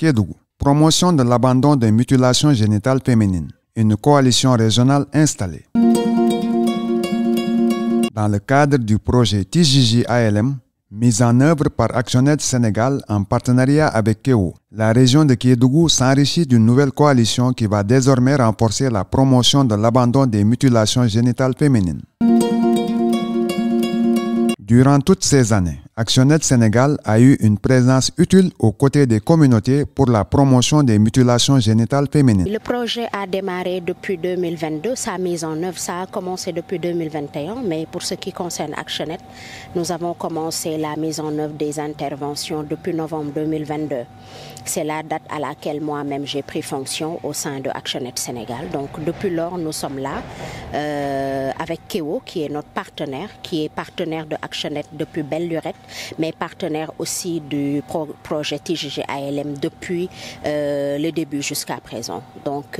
Kédougou. Promotion de l'abandon des mutilations génitales féminines. Une coalition régionale installée. Dans le cadre du projet TJJ-ALM, mis en œuvre par ActionAid Sénégal en partenariat avec KEO, la région de Kédougou s'enrichit d'une nouvelle coalition qui va désormais renforcer la promotion de l'abandon des mutilations génitales féminines. Durant toutes ces années, ActionAid Sénégal a eu une présence utile aux côtés des communautés pour la promotion des mutilations génitales féminines. Le projet a démarré depuis 2022, sa mise en œuvre, ça a commencé depuis 2021, mais pour ce qui concerne ActionAid, nous avons commencé la mise en œuvre des interventions depuis novembre 2022. C'est la date à laquelle moi-même j'ai pris fonction au sein de ActionAid Sénégal. Donc depuis lors, nous sommes là avec KEO, qui est notre partenaire, qui est partenaire de ActionAid depuis belle lurette, mais partenaire aussi du projet TJJ-ALM depuis le début jusqu'à présent. Donc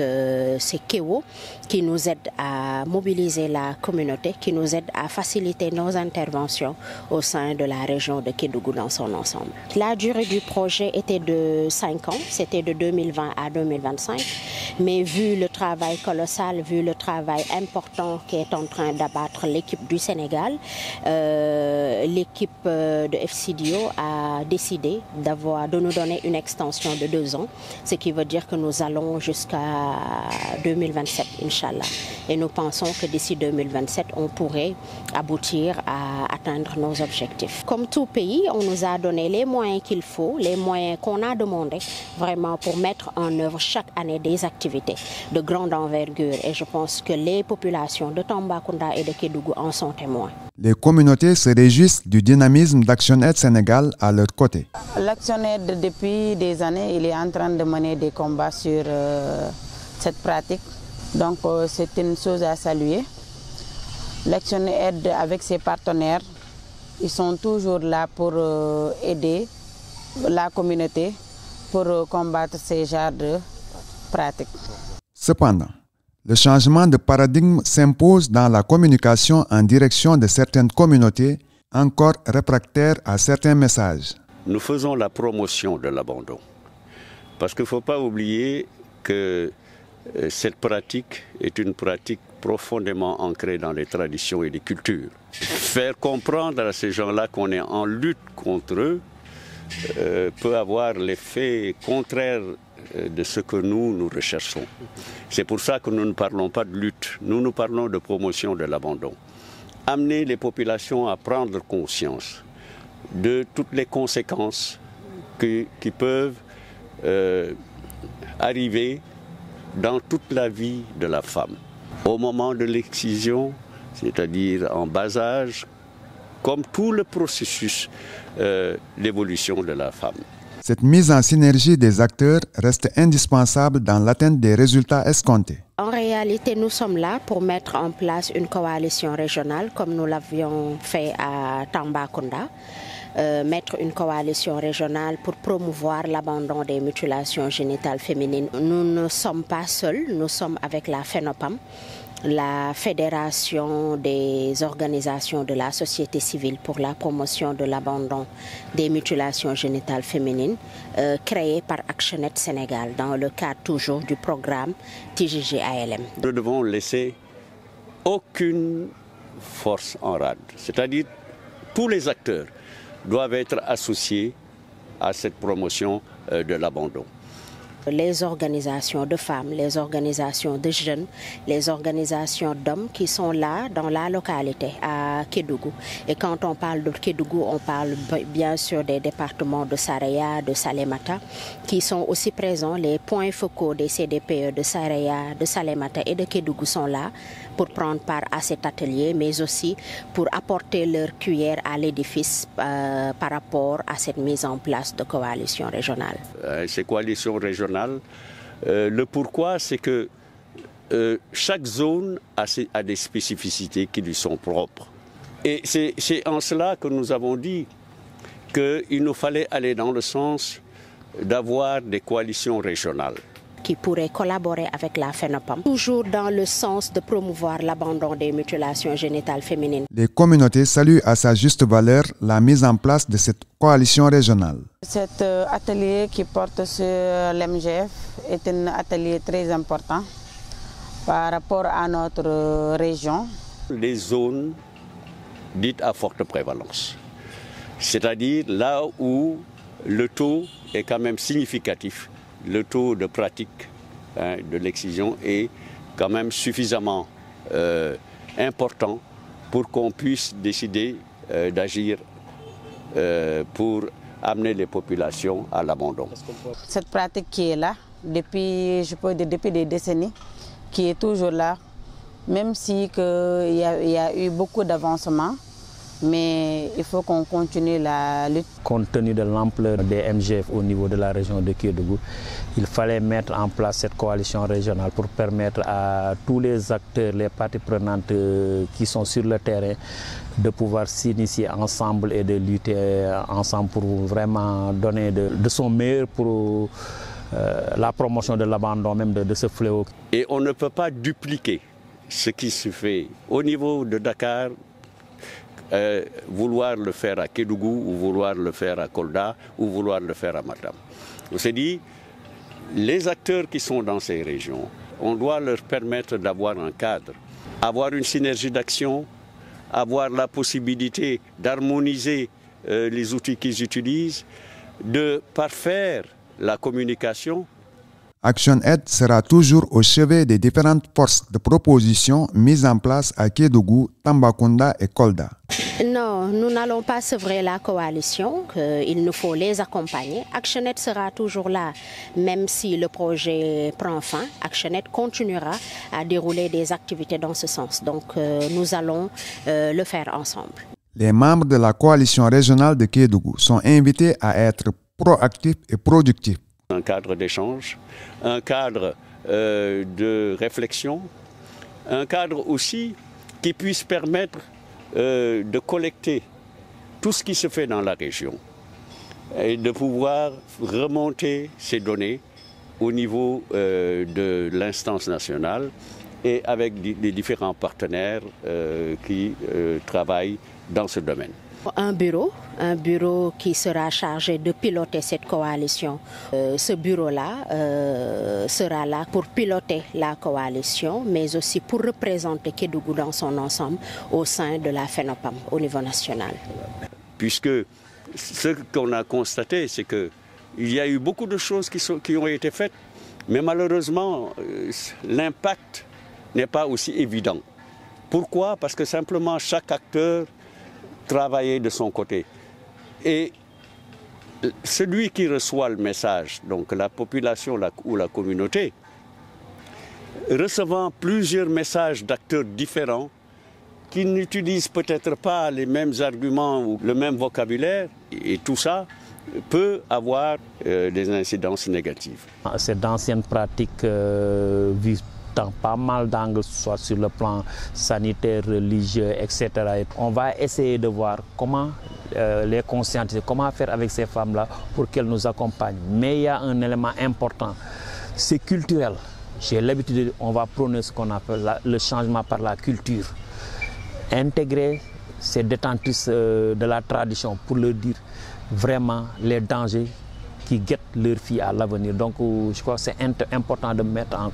c'est KEO qui nous aide à mobiliser la communauté, qui nous aide à faciliter nos interventions au sein de la région de Kédougou dans son ensemble. La durée du projet était de 5 ans, c'était de 2020 à 2025, mais vu le travail colossal, vu le travail important qui est en train d'abattre l'équipe du Sénégal, l'équipe de FCDO a décidé de nous donner une extension de 2 ans, ce qui veut dire que nous allons jusqu'à 2027, Inch'Allah. Et nous pensons que d'ici 2027, on pourrait aboutir à atteindre nos objectifs. Comme tout pays, on nous a donné les moyens qu'il faut, les moyens qu'on a demandé vraiment pour mettre en œuvre chaque année des activités de grande envergure. Et je pense que les populations de Tambacounda et de Kédougou en sont témoins. Les communautés se réjouissent du dynamisme d'ActionAid Sénégal à leur côté. L'ActionAid, depuis des années, il est en train de mener des combats sur cette pratique. Donc c'est une chose à saluer. L'ActionAid avec ses partenaires, ils sont toujours là pour aider la communauté pour combattre ces genres de pratiques. Cependant, le changement de paradigme s'impose dans la communication en direction de certaines communautés encore réfractaires à certains messages. Nous faisons la promotion de l'abandon. Parce qu'il ne faut pas oublier que cette pratique est une pratique profondément ancrée dans les traditions et les cultures. Faire comprendre à ces gens-là qu'on est en lutte contre eux peut avoir l'effet contraire de ce que nous recherchons. C'est pour ça que nous ne parlons pas de lutte, nous parlons de promotion de l'abandon. Amener les populations à prendre conscience de toutes les conséquences qui peuvent arriver dans toute la vie de la femme. Au moment de l'excision, c'est-à-dire en bas âge, comme tout le processus d'évolution de la femme. Cette mise en synergie des acteurs reste indispensable dans l'atteinte des résultats escomptés. En réalité, nous sommes là pour mettre en place une coalition régionale comme nous l'avions fait à Tambacounda. Mettre une coalition régionale pour promouvoir l'abandon des mutilations génitales féminines. Nous ne sommes pas seuls, nous sommes avec la FENOPAM, la Fédération des organisations de la société civile pour la promotion de l'abandon des mutilations génitales féminines, créée par ActionAid Sénégal dans le cadre toujours du programme TJJ-ALM. Nous devons laisser aucune force en rade, c'est-à-dire tous les acteurs doivent être associés à cette promotion de l'abandon. Les organisations de femmes, les organisations de jeunes, les organisations d'hommes qui sont là dans la localité à Kédougou. Et quand on parle de Kédougou, on parle bien sûr des départements de Saraya, de Salémata, qui sont aussi présents. Les points focaux des CDPE de Saraya, de Salémata et de Kédougou sont là pour prendre part à cet atelier, mais aussi pour apporter leur cuillère à l'édifice par rapport à cette mise en place de coalitions régionales. Ces coalitions régionales, le pourquoi, c'est que chaque zone a des spécificités qui lui sont propres. Et c'est en cela que nous avons dit qu'il nous fallait aller dans le sens d'avoir des coalitions régionales. qui pourraient collaborer avec la FENOPAM, toujours dans le sens de promouvoir l'abandon des mutilations génitales féminines. Les communautés saluent à sa juste valeur la mise en place de cette coalition régionale. Cet atelier qui porte sur l'MGF est un atelier très important par rapport à notre région. Les zones dites à forte prévalence, c'est-à-dire là où le taux est quand même significatif, le taux de pratique de l'excision est quand même suffisamment important pour qu'on puisse décider d'agir pour amener les populations à l'abandon. Cette pratique qui est là, depuis des décennies, qui est toujours là, même si il y a eu beaucoup d'avancements, mais il faut qu'on continue la lutte. Compte tenu de l'ampleur des MGF au niveau de la région de Kédougou, il fallait mettre en place cette coalition régionale pour permettre à tous les acteurs, les parties prenantes qui sont sur le terrain, de pouvoir s'initier ensemble et de lutter ensemble pour vraiment donner de son meilleur pour la promotion de l'abandon même de ce fléau. Et on ne peut pas dupliquer ce qui se fait au niveau de Dakar, vouloir le faire à Kédougou ou vouloir le faire à Kolda ou vouloir le faire à Matam. On s'est dit, les acteurs qui sont dans ces régions, on doit leur permettre d'avoir un cadre, avoir une synergie d'action, avoir la possibilité d'harmoniser les outils qu'ils utilisent, de parfaire la communication. Action Aid sera toujours au chevet des différentes forces de proposition mises en place à Kédougou, Tambacounda et Kolda. Non, nous n'allons pas sevrer la coalition, il nous faut les accompagner. ActionAid sera toujours là, même si le projet prend fin. ActionAid continuera à dérouler des activités dans ce sens. Donc nous allons le faire ensemble. Les membres de la coalition régionale de Kédougou sont invités à être proactifs et productifs. Un cadre d'échange, un cadre de réflexion, un cadre aussi qui puisse permettre de collecter tout ce qui se fait dans la région et de pouvoir remonter ces données au niveau de l'instance nationale et avec les différents partenaires qui travaillent dans ce domaine. Un bureau qui sera chargé de piloter cette coalition. Ce bureau-là sera là pour piloter la coalition, mais aussi pour représenter Kédougou dans son ensemble au sein de la FENOPAM au niveau national. Puisque ce qu'on a constaté, c'est qu'il y a eu beaucoup de choses qui ont été faites, mais malheureusement, l'impact n'est pas aussi évident. Pourquoi? Parce que simplement chaque acteur travailler de son côté. Et celui qui reçoit le message, donc la population ou la communauté, recevant plusieurs messages d'acteurs différents qui n'utilisent peut-être pas les mêmes arguments ou le même vocabulaire, et tout ça peut avoir des incidences négatives. C'est d'anciennes pratiques visent pas mal d'angles, soit sur le plan sanitaire, religieux, etc. On va essayer de voir comment les conscientiser, comment faire avec ces femmes-là pour qu'elles nous accompagnent. Mais il y a un élément important, c'est culturel. J'ai l'habitude, on va prôner ce qu'on appelle le changement par la culture. Intégrer ces détentrices de la tradition pour leur dire vraiment les dangers qui guettent leurs filles à l'avenir. Donc je crois que c'est important de mettre en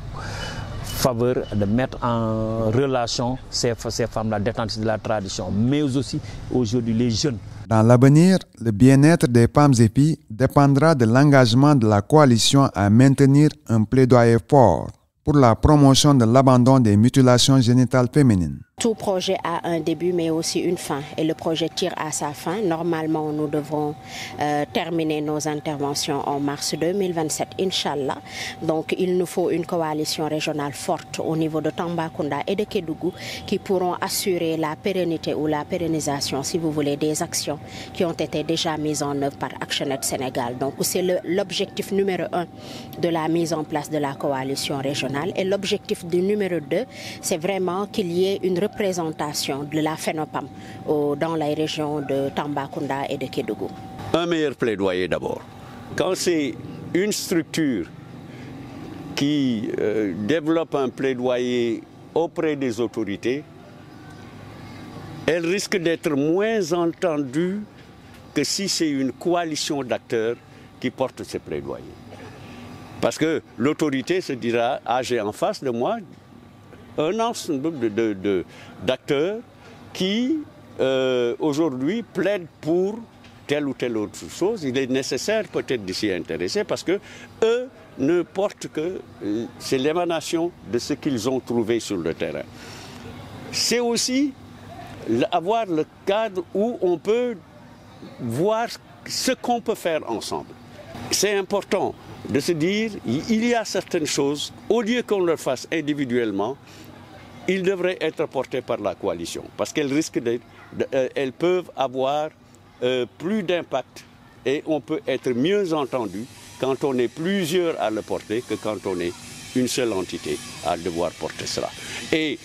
faveur, de mettre en relation ces femmes-là détentrices de la tradition, mais aussi aujourd'hui les jeunes. Dans l'avenir, le bien-être des femmes et filles dépendra de l'engagement de la coalition à maintenir un plaidoyer fort pour la promotion de l'abandon des mutilations génitales féminines. Tout projet a un début mais aussi une fin et le projet tire à sa fin. Normalement, nous devrons terminer nos interventions en mars 2027, Inch'Allah. Donc, il nous faut une coalition régionale forte au niveau de Tambacounda et de Kédougou qui pourront assurer la pérennité ou la pérennisation, si vous voulez, des actions qui ont été déjà mises en œuvre par ActionAid Sénégal. Donc, c'est l'objectif numéro 1 de la mise en place de la coalition régionale. Et l'objectif du numéro 2, c'est vraiment qu'il y ait une représentation de la FENOPAM dans les régions de Tambacounda et de Kédougou. Un meilleur plaidoyer d'abord. Quand c'est une structure qui développe un plaidoyer auprès des autorités, elle risque d'être moins entendue que si c'est une coalition d'acteurs qui porte ces plaidoyers. Parce que l'autorité se dira, ah, j'ai en face de moi un ensemble d'acteurs qui aujourd'hui plaident pour telle ou telle autre chose. Il est nécessaire peut-être de s'y intéresser parce que eux ne portent que c'est l'émanation de ce qu'ils ont trouvé sur le terrain. C'est aussi avoir le cadre où on peut voir ce qu'on peut faire ensemble. C'est important de se dire, il y a certaines choses, au lieu qu'on le fasse individuellement, ils devraient être portés par la coalition, parce qu'elles risquent elles peuvent avoir plus d'impact et on peut être mieux entendu quand on est plusieurs à le porter que quand on est une seule entité à devoir porter cela. Et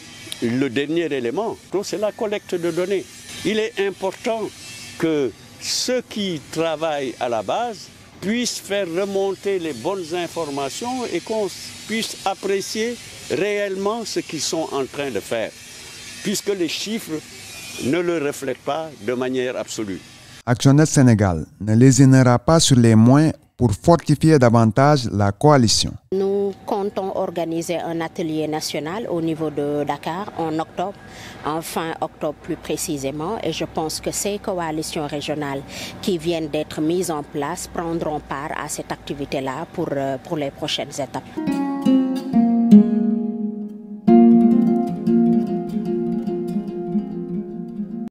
le dernier élément, c'est la collecte de données. Il est important que ceux qui travaillent à la base puissent faire remonter les bonnes informations et qu'on puisse apprécier réellement ce qu'ils sont en train de faire, puisque les chiffres ne le reflètent pas de manière absolue. ActionNet Sénégal ne lésinera pas sur les moyens pour fortifier davantage la coalition. Nous comptons organiser un atelier national au niveau de Dakar en octobre, en fin octobre plus précisément, et je pense que ces coalitions régionales qui viennent d'être mises en place prendront part à cette activité-là pour les prochaines étapes.